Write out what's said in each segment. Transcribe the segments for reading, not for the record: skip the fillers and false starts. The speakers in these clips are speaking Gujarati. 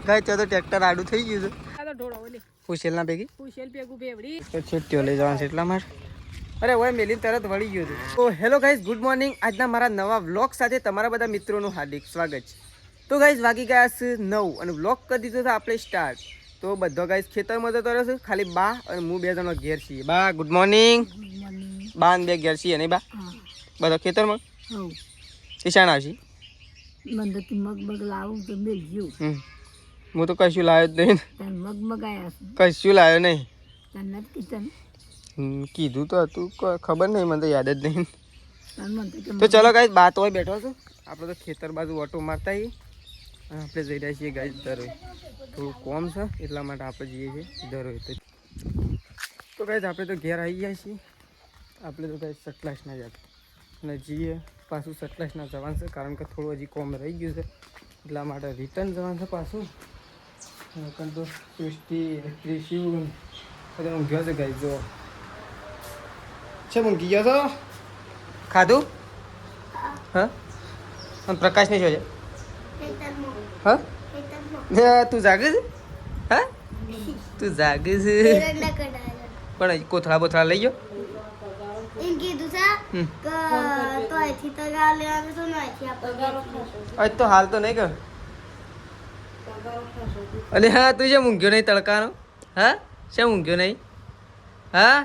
ગાય ત્યાં તો ટ્રેક્ટર આડું થઈ ગયું છે. આ તો ઢોળો ઓલે ઉશેલ ના ભેગી ઉશેલ પેગું બેવડી તો છેટ્યો લઈ જવાનું છે એટલા માટે. અરે ઓય મેલીને તરત વળી ગયું હતું. તો હેલો ગાઈઝ, ગુડ મોર્નિંગ. આજના મારા નવા વ્લોગ સાથે તમારા બધા મિત્રોનું હાર્દિક સ્વાગત છે. તો ગાઈઝ વાગી ગયા છે 9 અને વ્લોગ કરી દીધો છે આપણે સ્ટાર્ટ. તો બધો ગાઈઝ ખેતરમાં જતો રહ્યો છે, ખાલી બા અને હું 2 જણો ઘેર છીએ. બા ગુડ મોર્નિંગ. બા ને 2 ઘેર છીએ નહીં બા? બધો ખેતરમાં ઈશાન આવશે. મંદતી મગ લાવું તો મેલજો. હું તો કશું લાવ્યો જ નહીં. મગ મગાયા કશું લાવ્યો નહીં. તને કિચન કીધું તો હતું, ખબર નહીં, મને તો યાદ જ નહીં. તને તો ચલો ગાઈઝ, બા તો બેઠો છું. આપણે તો ખેતર બાજુ ઓટો મારતા આવીએ અને આપણે જઈ રહ્યા છીએ ગાઈઝ દરોઈ. થોડું કોમ છે એટલા માટે આપણે જઈએ છીએ દરોઈ. તો ગાઈઝ આપણે તો ઘેર આવી ગયા છીએ. આપણે તો ગાઈઝ સટલાસના જતા અને જઈએ પાછું સટલાસના જવાનું છે, કારણ કે થોડું હજી કોમ રહી ગયું છે એટલા માટે રિટર્ન જવાનું છે પાછું. કારણ તો સૃષ્ટિ ત્રિશુ બધા ઊંઘ્યો છે ગાઈઝ. જો છે ઊંઘી ગયો છો? ખાધું? હા. અને પ્રકાશ નહીં જોજે. હા તું જાગે છે? હા તું જાગે છે પણ કોથળા બોથળા લઈ ગયો? તો હાલ તો નહીં કર. અરે હા, તું જેમ ઊંઘ્યો નહીં તડકાનો? હા શેમ ઊંઘ્યો નહીં? હા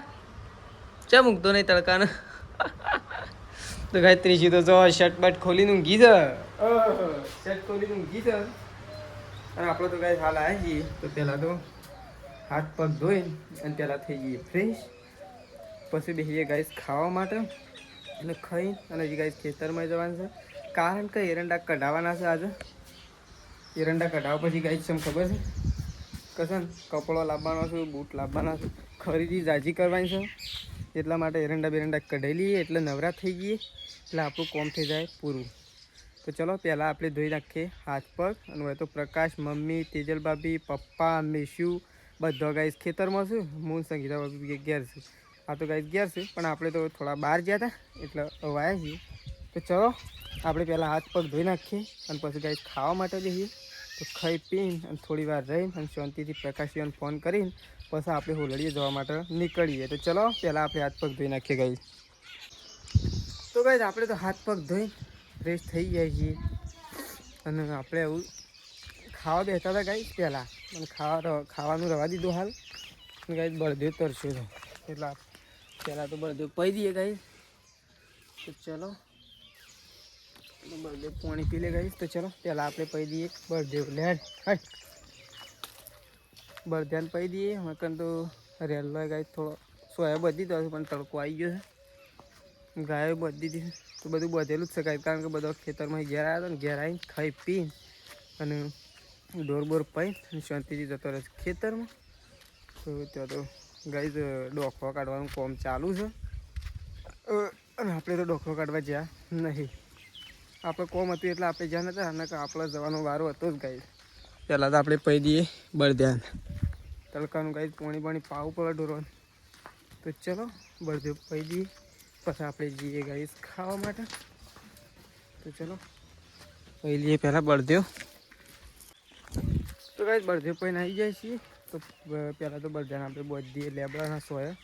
ચેમ ઊંઘતો નહીં તડકાનો? તો ગાય ત્રીજી તો જો શર્ટ બટ ખોલીને ઊંઘી છે. શર્ટ ખોલીને ઊંઘી છે. અને આપણે તો ગાય હાલ આવ્યા છીએ. તો પહેલાં તો હાથ પગ ધોઈ અને પહેલાં થઈ જઈએ ફ્રેશ. પછી બેસીએ ગાઈસ ખાવા માટે અને ખાઈ અને હજી ગાઈસ ખેતરમાં જવાનું છે, કારણ કે એરંડા કઢાવવાના છે આજે. એરંડા કઢાવવા પછી ગાઈસ શું ખબર છે? કસન કપડો લાવવાનો છે, બૂટ લાવવાના છે, ખરીદી જાજી કરવાની છે. એટલા માટે એરંડા બેરંડા કઢાઈ લઈએ એટલે નવરા થઈ જઈએ એટલે આપણું કોમ થઈ જાય પૂરું. તો ચલો પહેલાં આપણે ધોઈ નાખીએ હાથ પગ. અને હવે તો પ્રકાશ, મમ્મી, તેજલ ભાભી, પપ્પા, મેશુ બધા ગાઈસ ખેતરમાં છું. હું સંગીતા ભાભી ઘેર છું. આ તો ગાઈસ ઘેર છે પણ આપણે તો થોડા બહાર ગયા હતા એટલે વાયા છીએ. તો ચલો આપણે પહેલાં હાથ પગ ધોઈ નાખીએ અને પછી ગાઈસ ખાવા માટે જઈએ. તો ખાઈ પીને અને થોડી વાર રહીને અને શાંતિથી પ્રકાશીઓને ફોન કરીને પછી આપણે હોલડીએ જવા માટે નીકળીએ. તો ચલો પહેલાં આપણે હાથ પગ ધોઈ નાખીએ ગાઈસ. તો ગાઈસ આપણે તો હાથ પગ ધોઈ ફ્રેશ થઈ જાય છીએ અને આપણે એવું ખાવા બેઠા હતા ગાઈસ પહેલાં. અને ખાવાનું રવા દીધું હાલ. અને ગાઈસ બળદેવ તરસ્યો છે એટલે પહેલાં તો બળદેવ પી દઈએ ગાઈસ. તો ચલો બળદેવ પાણી પી લે ગાઈસ. તો ચલો પહેલાં આપણે પી દઈએ બળદેવ લેડ હટ બળદેવને પી દઈએ. મકન તો રેલો ગાય થોડો સોયા બધી તો પણ તડકો આવી ગયો છે. ગાયો બધી દીધી તો બધું બધેલું જ શકાય, કારણ કે બધો ખેતરમાં ઘેર આવ્યો હતો ને ઘેર આવીને ખાઈ પી અને ડોર બોર પાઈ અને શાંતિથી જતો રહે ખેતરમાં. તો ત્યાં તો ગાઈઝ ડોખો કાઢવાનું કામ ચાલુ છે અને આપણે તો ડોખો કાઢવા જ્યાં નહીં. આપણે કોમ હતું એટલે આપણે જ્યાં નતા અને આપણે જવાનો વારો હતો જ ગાઈઝ. પહેલાં તો આપણે પી દઈએ બળદ્યાન તડકાનું ગાઈઝ પાણી પાવું પડે ઢોરવાનું. તો ચલો બળદેવ પી દઈએ પછી આપણે જઈએ ગાઈઝ ખાવા માટે. તો ચલો પી લઈએ પહેલાં બળદેવ. તો ગાઈઝ બળદેવ પીને આવી જાય છીએ. તો પહેલાં તો બળદ્યાને આપણે બધી લેબડાના સોયા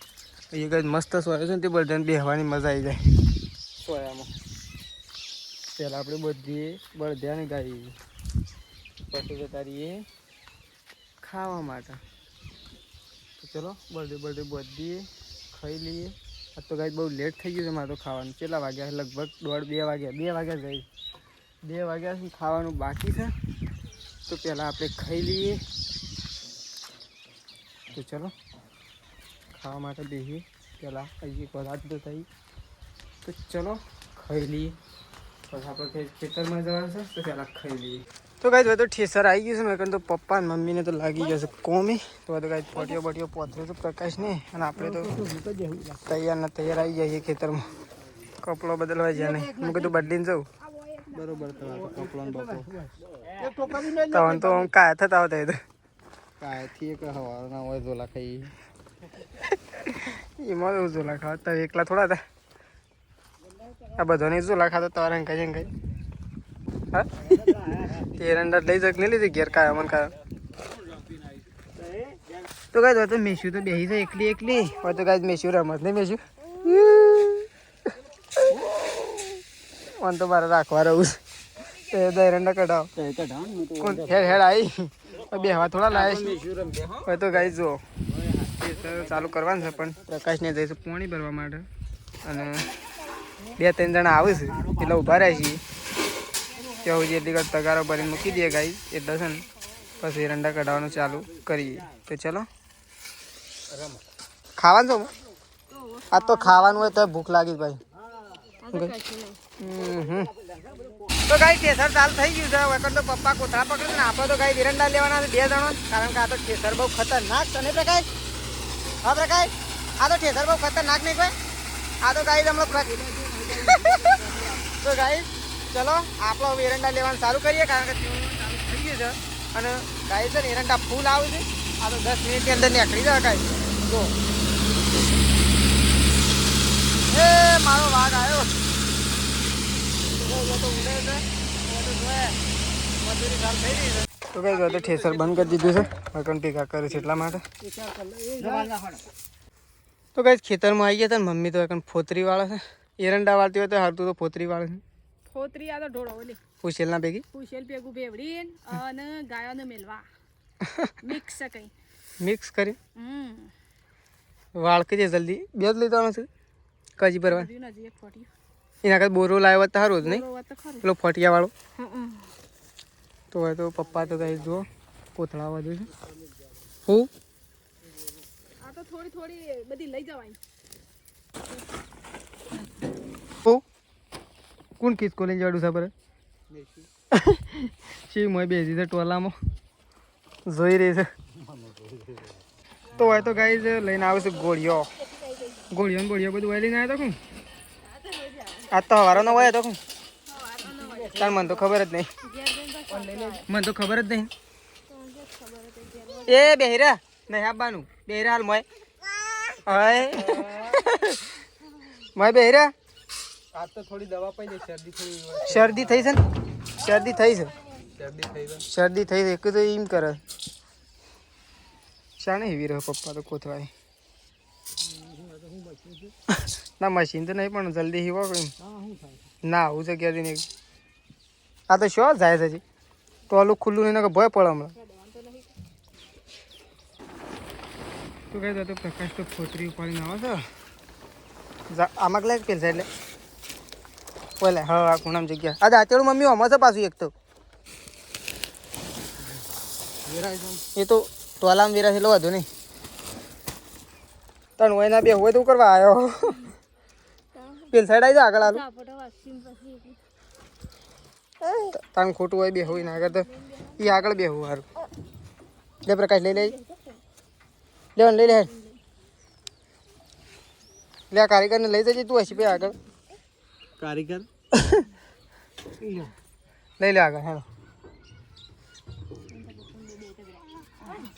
એ કંઈ મસ્ત સોયા છે ને તે બળદ્યાને બેહવાની મજા આવી જાય સોયામાં. પહેલાં આપણે બધી બળદ્યાને ગાઈએ પછી જતા રહીએ ખાવા માટે. તો ચલો બળદેવ બધી ખાઈ લઈએ. આ તો ગાય બહુ લેટ થઈ ગયું છે મારે તો ખાવાનું. કેટલા વાગ્યા? લગભગ 1:30 વાગ્યા. 2 વાગ્યા જાય. 2 વાગ્યા છે ખાવાનું બાકી છે. તો પહેલાં આપણે ખાઈ લઈએ. તો ચલો ખાવા માટે બેસીએ. પહેલાં હજી પદાર્થ તો થઈ. તો ચલો ખાઈ લઈએ પછી આપણે ખેતરમાં જવાનું છે. તો પહેલાં ખાઈ લઈએ. તો ગાઈઝ હવે તો ઠેસર આવી ગયું છે. મેં તો પપ્પા ને મમ્મીને તો લાગી જશે કોમી. તો બધું ગાઈઝ પોટીઓ પોથર્યો તો પ્રકાશ ને અને આપણે તો તૈયાર આવી જઈએ ખેતરમાં. કપડો બદલવા જાય નહીં. હું કીધું બદલીને જાઉં બરોબર. કપડો તવન તો કાયા થતા આવતા તો કાયાથી એક હવાના હોય ઝોલા ખાઈ એમાં ઝોલા ખાવા તો એકલા થોડા હતા. આ બધાને ઝોલા ખાતો તમારે કઈ હા તે એરંડા લઈ જક નહીં લીધી ઘેર કાયા મને કાયા તો ગાય તો મેસ્યુ તો બેહી છે એકલી એકલી હોય તો ગાય મેસ્યુ રમત નહીં મેસ્યુ મને તો મારે રાખવા રહું છે એરંડા કઢાવ હેડ હેડ આવી બે હવા થોડા લાવે હોય તો ગાય જો ચાલુ કરવાનું છે પણ પ્રકાશને જઈશું પાણી ભરવા માટે અને 2-3 જણા આવે છે એટલે ઊભા રહે છીએ ત્યાં સુધી એટલી વખત તગારો ભરીને મૂકી દઈએ ગાય એટલે છે ને પછી એરંડા કઢાવવાનું ચાલુ કરીએ તો ચલો ખાવાનું છો આ તો ખાવાનું હોય તો ભૂખ લાગી ભાઈ તો ગાય ઠેસર ચાલુ થઈ ગયું છે વખત તો પપ્પા કોથળા પકડે ને આપણે તો ગાય એરંડા લેવાના છે 2 જણો કારણ કે આ તો ઠેસર બહુ ખતરનાક છે ને પ્રકાશ હા પ્રકાશ આ તો ઠેસર બહુ ખતરનાક નહીં ભાઈ આ તો ગાય હમણાં તો ગાય ચલો આપણો હવે એરંડા લેવાનું ચાલુ કરીએ કારણ કે ચાલુ થઈ ગયું છે અને ગાય છે ને એરંડા ફૂલ આવે છે આ તો 10 મિનિટની અંદર નીકળી જાય ગાય જો એ મારો વાઘ આવ્યો તો કઈ ગયો તો ઠેસર બંધ કરી દીધું છે વકન ભેગા કરે છે એટલા માટે તો કઈ ખેતરમાં આવી ગયા હતા ને મમ્મી તો એકન ફોતરી વાળા છે એરંડા વાળતી હોય તો હારતું તો ફોતરી વાળે છે ફોતરી આ તો ઢોળો ઓલી ફુશેલ ના ભેગી ફુશેલ ભેગું ભેવડીન અને ગાયોને મેલવા મિક્સ કઈ મિક્સ કરી વાળ કે જલ્દી બે જ લીધો છે કજી ભરવા એના કરતા બોરો લાવ્યો તો સારું જ નહીં પેલો ફટિયા વાળો તો હવે તો પપ્પા તો કઈ જુઓ કોથળા વધુ છે હું આ તો થોડી થોડી બધી લઈ જવાય હું કોણ કિસકો લઈને જવાડું છે પર શી મોય બેસી છે ટોલામાં જોઈ રહી છે તો હોય તો ગાઈ લઈને આવે છે ગોળીઓ ગોળીઓ બધું હોય લઈને આવ્યા તો કોણ આજ તો હવારો ન હોય તો કોણ તાર મને તો ખબર જ નહીં મને તો ખબર જ નહીં એ બેહરા નહીં આપવાનું બેહરા હાલ મોય મોય બેહરા આજ તો થોડી દવા પડી દે શરદી થઈ છે ને શરદી થઈ છે એક તો એમ કરે શાને એવી રહ્યો પપ્પા તો કોથવાય ના મશીન તો નહીં પણ જલ્દી હીવો કઈ ના આવું છે ક્યાંથી નહીં આ તો શું જાય છે ટોલું ખુલ્લું નહીં કે ભય પડે હમણાં તો કહી દો તો પ્રકાશ તો ફોતરી ઉપાડીને આવે છે આમાં લાગ પેલ છે એટલે બોલે હા ખૂણામ જગ્યા આ દાંતેડું મમ્મી આમાં છે પાછું એક તો એ તો ટોલામાં વેરા છે વધુ નહીં તણ હોય ના બે હોય તો કરવા આવ્યો પેલ સાઈડ આવી જા આગળ આલું તાન ખોટું હોય બે હોય ના આગળ તો એ આગળ બે હોય સારું લે પ્રકાશ લઈ લેવાનું લઈ લે લે આ કારીગરને લઈ જજે તું હસી પે આગળ કારીગર લઈ લે આગળ હેલો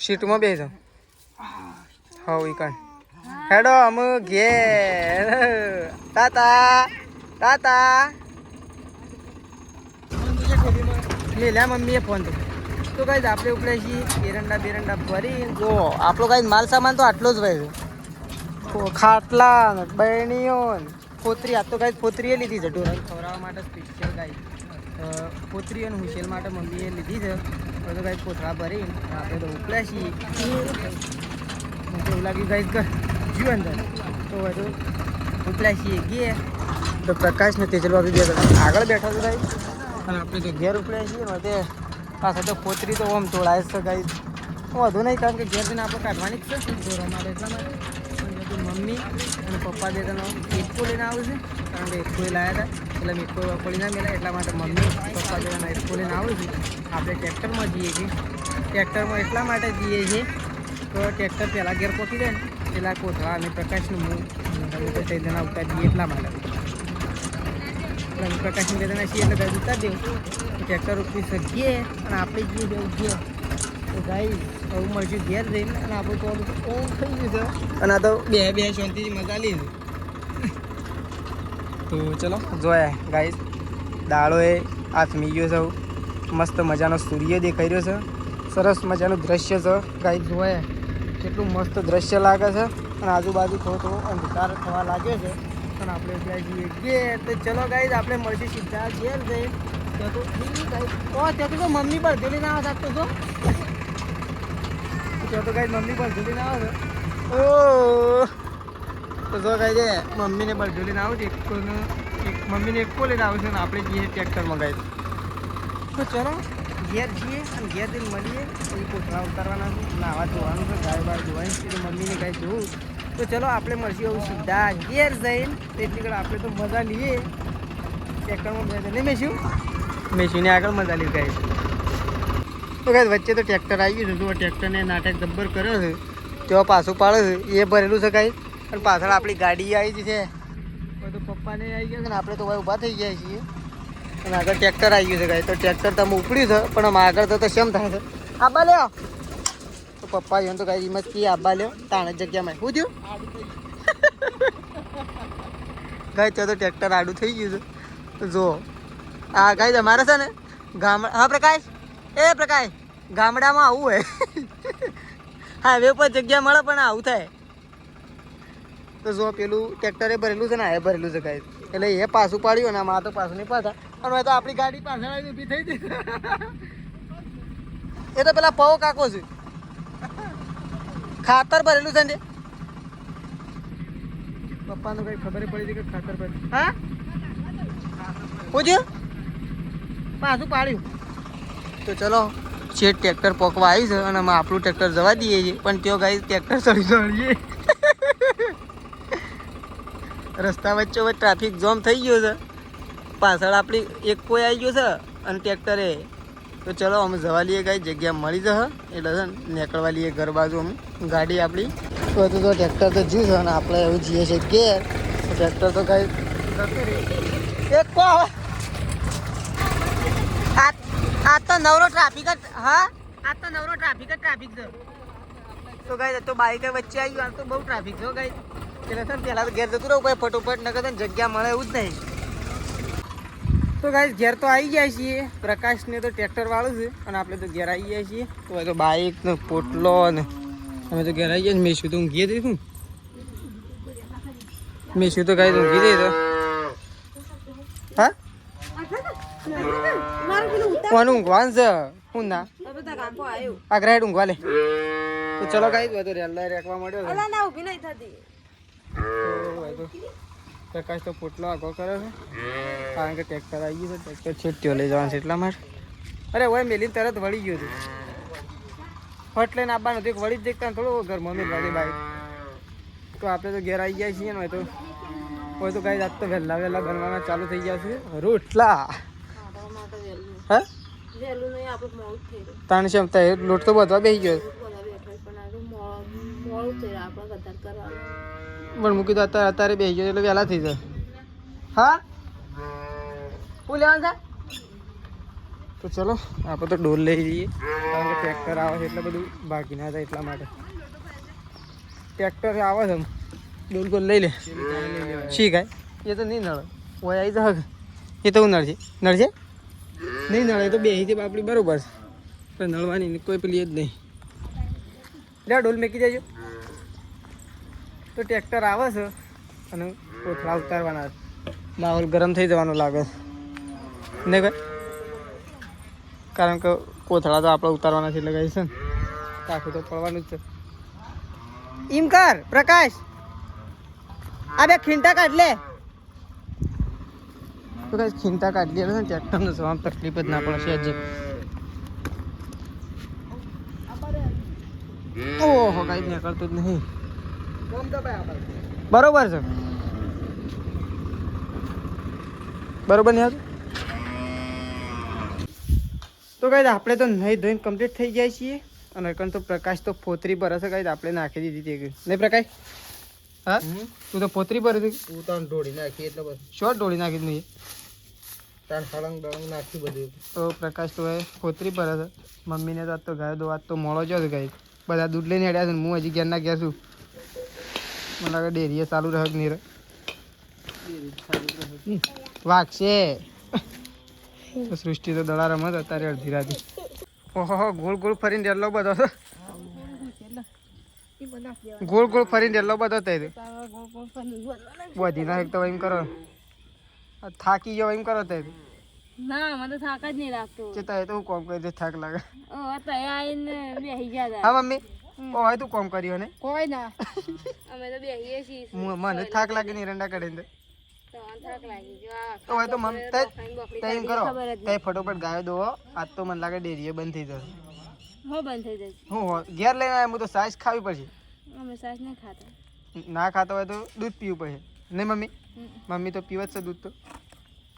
સીટમાં બે જાવ હા ઈ કાન હેડો અમ ઘેર તાતા મેલ્યા મમ્મીએ ફોન તો કઈ આપણે ઉપડે છીએ એરંડા ભરી જો આપણો કઈ માલ સામાન તો આટલો જ હોય છે ખાટલા બહેણીઓ ફોતરી આ તો કઈ ફોતરીએ લીધી છે ઢોરાને ખવડાવવા માટે સ્પેશિયલ ગાય ફોતરી અને હુશેલ માટે મમ્મીએ લીધી છે તો કઈ કોથળા ભરી આપણે તો ઉપડ્યા છીએ એવું લાગ્યું ગાય જીવ અંદર તો બધું ઉપડ્યા છીએ ગયે તો પ્રકાશ ને તેજલ બાબી બે આગળ બેઠા છે ગાય અને આપણે તો ઘેર ઉપડ્યા છીએ ને તે પાછા તો ફોતરી તો આમ તોડાય છે ગાય વધુ નહીં કારણ કે ઘેર જઈને આપણે કાઢવાની જ છે દોરવા માટે એટલા માટે મમ્મી અને પપ્પા બે તનો એકકો લઈને આવું છે કારણ કે એકકો લાવ્યા હતા એટલે એકકો પડી ના મેળા એટલા માટે મમ્મી પપ્પા બે તનો એકકો લઈને આવું છું આપણે ટ્રેક્ટરમાં જઈએ છીએ ટ્રેક્ટરમાં એટલા માટે જઈએ છીએ તો ટ્રેક્ટર પહેલાં ઘેર પહોંચી જાય ને પેલા કોથળા અને પ્રકાશનું મું તો તે જણા ઉતાર દઈએ એટલા માટે એટલે પ્રકાશની બે જણા છીએ એટલે ગાય ઉતાર દેવું ટ્રેક્ટર ઉપરી શકીએ અને આપણે જઈએ જવું ઘેર તો ગાય આવું મળશું ઘેર જઈને અને આપણું તો ઓમ થઈ ગયું છે અને આ તો બે શાંતિથી મજા લીધી તો ચલો જોયા ગાય દાળોએ આથમી ગયો છે મસ્ત મજાનો સૂર્ય દેખાઈ રહ્યો છે સરસ મજાનું દ્રશ્ય છે ગાય જોયા કેટલું મસ્ત દ્રશ્ય લાગે છે અને આજુબાજુ થોડો થોડો અંધકાર થવા લાગ્યો છે અને આપણે ત્યાં જઈએ ઘેર. તો ચલો ગાઈઝ આપણે મળીશું સીધા ઘેર જઈ. ત્યાં તો ત્યાં તો મમ્મી પર જોડી ના આવે તો ત્યાં તો ગાઈઝ મમ્મી પર જોડી ના આવે ઓ તો જો ગાઈઝ મમ્મીને પર જોડી ના આવે છે મમ્મીને એક લઈને આવે છે ને આપણે જઈએ ટ્રેક્ટરમાં ગાઈઝ. તો ચલો ઘેર જઈએ અને ઘેર જઈને મળીએ. પછી કોથળા ઉતારવાના છે, નાવા ધોવાનું છે, ગાય બાર ધોવાની છે, મમ્મીને કાંઈ જોવું. તો ચલો આપણે મળીએ એવું સીધા ઘેર જઈને. એટલી કಡೆ આપણે તો મજા લઈએ ટ્રેક્ટરમાં બેસે નહીં મેસીને આગળ મજા લઈએ ગાય. તો કાંઈ વચ્ચે તો ટ્રેક્ટર આવી ગયું છે. જો ટ્રેક્ટરને નાટક જબ્બર કર્યો છે તેઓ પાછું પાડે છે એ ભરેલું છે કાંઈ. અને પાછળ આપણી ગાડી આવી છે બધું પપ્પાને આવી ગયા છે ને આપણે તો ભાઈ ઊભા થઈ ગયા છીએ. અને આગળ ટ્રેક્ટર આવી ગયું છે ગાય. તો ટ્રેક્ટર તમે ઉપડ્યું છે પણ આમ આગળ તો શેમ થાય છે આબા લ્યો. તો પપ્પા જોઈને તો ગાય હિંમત કી આબા લ્યો તાણ જગ્યામાં શું થયું ગાય. ત્યાં તો ટ્રેક્ટર આડું થઈ ગયું છે. તો જો આ ગાય તમારે છે ને હા પ્રકાશ પ્રકાશ ગામડામાં આવું હોય હાઈવે પર જગ્યા મળે પણ આવું થાય. તો જો પેલું ટ્રેક્ટરે ભરેલું છે ને આ ભરેલું છે ગાય. એટલે એ પાછું પાડ્યું ને આમાં તો પાછું નહીં પાડતા. અને તો આપણી ગાડી પાછળ આવી ઊભી થઈ ગઈ. એ તો પેલા પવો કાકો છે ખાતર ભરેલું છે ને પપ્પાનું કઈ ખબર પડી હતી કે ખાતર ભરેલું. હા પૂછ્યું પાછું પાડ્યું. તો ચલો છે ટ્રેક્ટર પોકવા આવી છે અને અમે આપણું ટ્રેક્ટર જવા દઈએ છીએ પણ તેઓ ગાઈ ટ્રેક્ટર ચડીએ રસ્તા વચ્ચે ટ્રાફિક જામ થઈ ગયો છે. પાછળ આપણી એક કોઈ આવી ગયો છે અને ટ્રેક્ટરે. તો ચલો અમે જવા લઈએ ગાઈ જગ્યા મળી જશે એટલે છે ને નીકળવા લઈએ ઘર બાજુ અમે ગાડી આપણી. તો ટ્રેક્ટર તો જ્યું છે અને આપણે એવું જઈએ છીએ ઘેર. ટ્રેક્ટર તો ગાઈ એક આ તો નવરો ટ્રાફિક જ હા આ તો નવરો ટ્રાફિક છે. તો ગાઈ તો બાઈક વચ્ચે આવી ગયું. આ તો બહુ ટ્રાફિક છે ગાઈ. એટલે છે ને પહેલાં તો ઘેર જતું રહું ભાઈ ફટોફટ ન કરતા જગ્યા મળે એવું જ નહીં. તો ગાઈસ ઘેર તો આવી ગયા છીએ. પ્રકાશને તો ટ્રેક્ટર વાળું છે અને આપણે તો ઘેર આવી ગયા છીએ. તો તો બાઈક ને પોટલો ને અમે તો ઘેર આવી ગયા. મેશું તો ઊંઘી હતી શું મેશું તો ગાઈસ ઊંઘી હતી તો હા કોનું ઊંઘવાનું છે હું ના આગળ ઊંઘવા લે. તો ચલો ગાઈસ બધું રેલા રેકવા મળ્યો પ્રકાશ તો પોટલો આગો કરે છે કારણ કે ટ્રેક્ટર આવી ગયું છે. ટ્રેક્ટર છેટ્યો લઈ જવાનું છે એટલા માટે. અરે હોય મેલીને તરત વળી ગયું હતું ફટ લઈને આવવાનું હતું વળી જ દેખતા થોડું ઘરમાં મેળવાની બાઈક. તો આપણે તો ઘેર આવી ગયા છીએ ને હોય તો ગાઈ આજ તો વહેલા બનવાના ચાલુ થઈ ગયા છે રોટલા. હા તાણ છે લોટ તો બધવા બેસી ગયો પણ મૂકી તો અત્યારે બેસી ગયો એટલે વહેલા થઈ જાય. હા શું લેવાનું છે? તો ચલો આપણે તો ડોલ લઈ જઈએ કારણ કે ટ્રેક્ટર આવે છે એટલે બધું બાકી ના થાય એટલા માટે. ટ્રેક્ટર આવે છે ડોલ ગોલ લઈ લે શી કાંઈ એ તો નહીં નળે ઓય આવી જશે એ તો નળશે નહીં નળે તો બે છે આપણી બરાબર છે પણ નળવાની કોઈ પેલી જ નહીં. લે ડોલ મેકી દેજો. તો ટ્રેક્ટર આવે છે અને કોથળા ઉતારવાના માહોલ ગરમ થઈ જવાનો લાગે છે નહીં ભાઈ કારણ કે કોથળા તો આપણે ઉતારવાના છે એટલે કહે છે ને કાકું તો પડવાનું જ છે. એમ કર પ્રકાશ આ બે ખીંટા કાઢ લે. તો કઈ ખીંટા કાઢી લે ને ટ્રેક્ટરને જવામાં તકલીફ જ ના પડશે જ. ઓહો કઈ નીકળતું જ નહીં બરોબર છે બરોબર નહીં હતું. તો કઈ આપણે તો નહીં ધોઈને કમ્પ્લીટ થઈ જાય છીએ અને કણ તો પ્રકાશ તો પોતરી પર હશે કઈ આપણે નાખી દીધી તે નહીં પ્રકાશ. હા તું તો પોતરી પર હતી તું તો ઢોળી નાખી એટલે બસ શોર્ટ ઢોળી નાખી નહીં તાર સળંગ દળંગ નાખી બધું. તો પ્રકાશ તો પોતરી પર હશે. મમ્મીને તો આજ તો ગાય દો આજ તો મોડો જ ગઈ બધા દૂધ લઈને હેડ્યા છે ને હું હજી ઘેરના ગયા છું. મને લાગે ડેરીએ ચાલુ રહે નહીં રહે વાગશે. સૃષ્ટિ તો દડા રમત અત્યારે અડધી રાતે ઓહો ગોળ ગોળ ફરીને ડેરલો બધો ગોળ ગોળ ફરીને ડેલો બધો થાય વધી ના તો એમ કરો થાકી જાવ એમ કરો થાય ના મને તો થાક જ નહીં લાગતો ચેતા તો હું કોમ કરી થાક લાગે ઓ તૈયાર આવીને બેસી ગયા હા મમ્મી ઓ હોય તું કોમ કર્યો ને કોઈ ના અમે તો બેસીએ છીએ મને થાક લાગે ને રંડા કાઢીને તમને થાક લાગી તો હોય તો મમ્મી એમ કરો તે ફટોફટ ગાયો દો આજ તો મને લાગે ડેરીએ બંધ થઈ જશે હો બંધ થઈ જશે હું ઘેર લઈને આવ્યો હું તો સાઈઝ ખાવી પડશે અમે સાસ નહીં ખાતા ના ખાતો હોય તો દૂધ પીવું પડે નહીં મમ્મી મમ્મી તો પીવે જ છે દૂધ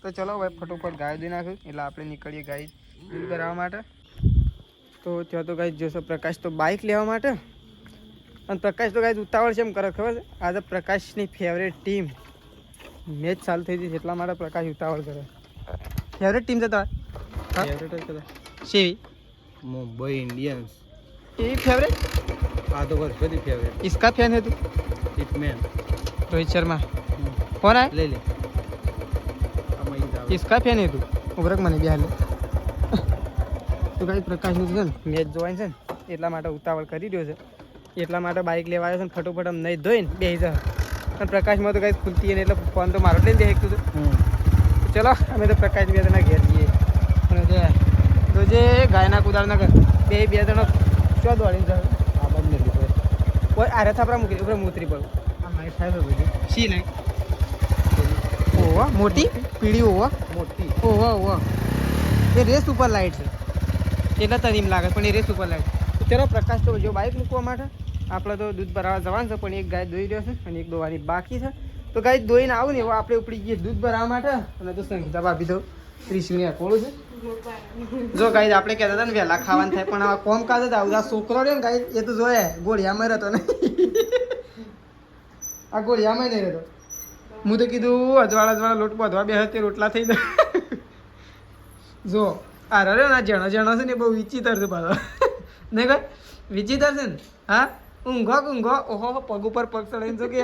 તો ચલો ભાઈ ફટોફટ ગાય દઈ નાખ્યું એટલે આપણે નીકળીએ ગાય દૂધ કરાવવા માટે તો ત્યાં તો ગાય જોશો પ્રકાશ તો બાઇક લેવા માટે અને પ્રકાશ તો ગાય ઉતાવળ છે એમ કરે ખબર છે આજે પ્રકાશની ફેવરેટ ટીમ મેચ ચાલુ થઈ હતી એટલા માટે પ્રકાશ ઉતાવળ કરે ફેવરેટ ટીમ છે તમારે ફેવરેટ જ શેવી मुंबई इंडियंस એવી ફેવરેટ हाँ तो बस बड़ी फेवरेट इसका फैन है तू हिटमैन रोहित शर्मा कौन है ले ले अब मैं जाऊँ इसका फैन है तू ઉભરક મને બિહાર તો કાંઈ પ્રકાશનું છે ને મેચ જોવાય છે ને એટલા માટે ઉતાવળ કરી રહ્યો છે એટલા માટે બાઇક લેવા આવ્યો છે ને ફટોફટ આમ નહીં ધોઈને બેસી જાય અને પ્રકાશમાં તો કાંઈ ખુલતી ને એટલે ફોન તો મારો લઈને દેખતું હતું ચલો અમે તો પ્રકાશ બે જણા ઘેર જઈએ અને તો જે ગાયના કુદારના ઘર બે જણા ચો દોડીને જાય આ બંધ નહીં લીધો કોઈ આ રથાપરા મૂકી ઉપર મૂતરી પડું આ મારી થાય તો બધી શી નહીં ઓહો મોટી પીળી ઓહો મોટી ઓહો ઓહો એ રેસ ઉપર લાઈટ છે એટલે તને એમ લાગે પણ એ રેસ ઉપર લાઈટ ચલો પ્રકાશ તો જો બાઇક મૂકવા માટે આપણે તો દૂધ ભરાવા જવાનું છે પણ એક ગાય દોઈ રહ્યો છે અને એક દોવાની બાકી છે તો ગાય દોઈને આવું ને એવો આપણે ઉપડી જઈએ દૂધ ભરાવા માટે અને તો સંગીતા ભાભી તો ત્રીસુની અકોળું છે જો ગાય આપણે કહેતા હતા ને વહેલા ખાવાનું થાય પણ આ કોમ કાજ જ આવું આ છોકરો રહ્યો ને ગાય એ તો જોયે ગોળિયામાં રહેતો ને આ ગોળિયામાં નહીં રહેતો હું તો કીધું અજવાળા લોટ બાંધવા બે તે રોટલા થઈ જાય જો આ રહ્યો ને આ જણો છે ને બહુ વિચિત્ર છે પાછો નહીં ભાઈ વિચિત્ર છે ને હા ઊંઘો ઓહો પગ ઉપર પગ ચડાવીને જો કે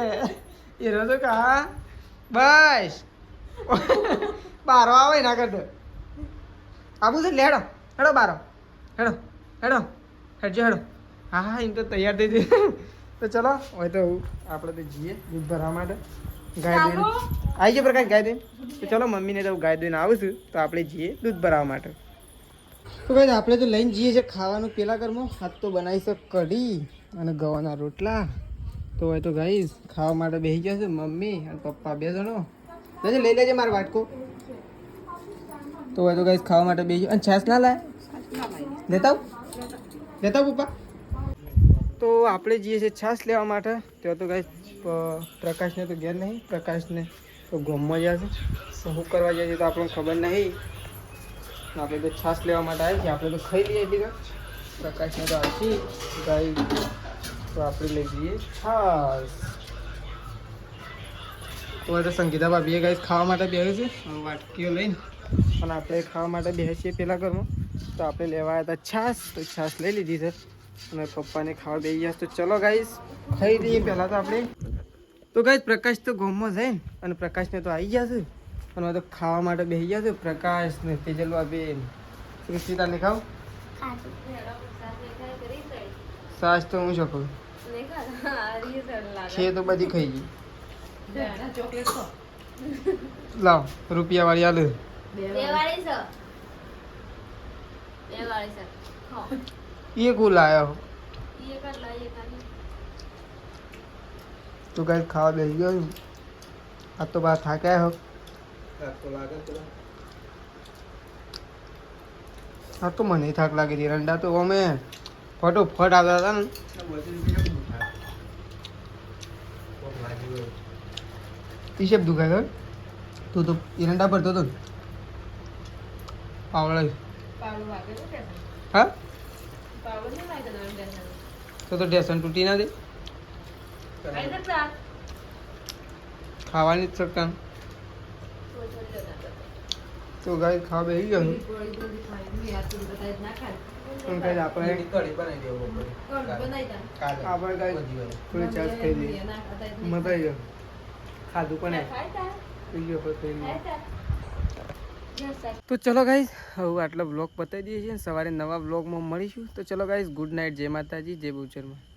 એ રહ્યો કે હા બસ બારો આવે ના કરતો આબુ છે લે હેડો બારો હેડો હેડજો હેડો હા હા એમ તો તૈયાર થઈ જઈએ તો ચલો હોય તો આપણે તો જઈએ દૂધ ભરવા માટે ગાય દઈને આવી ગયો પ્રકાશ ગાય દઈને તો ચલો મમ્મીને તો ગાય દઈને આવું છું તો આપણે જઈએ દૂધ ભરાવવા માટે તો ભાઈ આપણે તો લઈને જઈએ છીએ ખાવાનું પેલા ઘરમાં હાથ તો બનાવી છે કઢી અને ગવાના રોટલા તો હોય તો ગાઈસ ખાવા માટે બેસી ગયા છે મમ્મી અને પપ્પા બે જણો લેજે લઈ લેજે મારો વાટકો તો હોય તો ગાઈસ ખાવા માટે બેસી અને છાશ ના લાય લેતા આવું પપ્પા તો આપણે જઈએ છીએ છાશ લેવા માટે તો ગાઈસ પ્રકાશને તો ઘેર નહીં પ્રકાશને તો ગોમમાં જાય છે શું કરવા જાય છે તો આપણને ખબર નહીં આપણે તો છાશ લેવા માટે આવી છે આપણે તો ખાઈ લઈએ એટલી પ્રકાશને તો આવશે ગાય તો આપણે લઈ જઈએ છાશ તો તો સંગીતા ભાભીએ ગાય ખાવા માટે બેસે છે વાટકીઓ લઈને અને આપણે ખાવા માટે બેસીએ પેલા ઘરમાં તો આપણે લેવા આવ્યા હતા છાશ તો છાશ લઈ લીધી છે અને પપ્પાને ખાવા બેસી ગયા તો ચલો ગાઈસ ખાઈ લઈએ પહેલાં તો આપણે તો ગાઈસ પ્રકાશ તો ગોમમાં જાય ને અને પ્રકાશને તો આવી ગયા છે અને તો ખાવા માટે બેસી ગયા છે પ્રકાશ ને તેજલ બેન સૃષ્ટિતાને ખાવ સાસ તો હું શકું છે તો બધી ખાઈ ગઈ લાવ રૂપિયા વાળી આલુ ये को लाया हो तो गाइस खावा दे गयो अब तो बात था क्या हो अब तो मन ही थाक लागी थी रंडा तो वो में फटोफट आता था ना टी-शर्ट दुखा था तू तो एरंडा भरतो तो पावड़ा हाँ तो ઢેસણ તૂટી ના દે ખાવાની જ શકતા તો ગાય ખાવા બેસી ગયો આપણે થોડી ચાર્જ થઈ ગઈ મજા ગયો ખાધું પણ તો ચલો ગાઈઝ હવે આટલો બ્લોગ બતાવી દઈએ છીએ સવારે નવા બ્લોગમાં મળીશું તો ચલો ગાઈઝ ગુડ નાઇટ જય માતાજી જય બહુચરમાં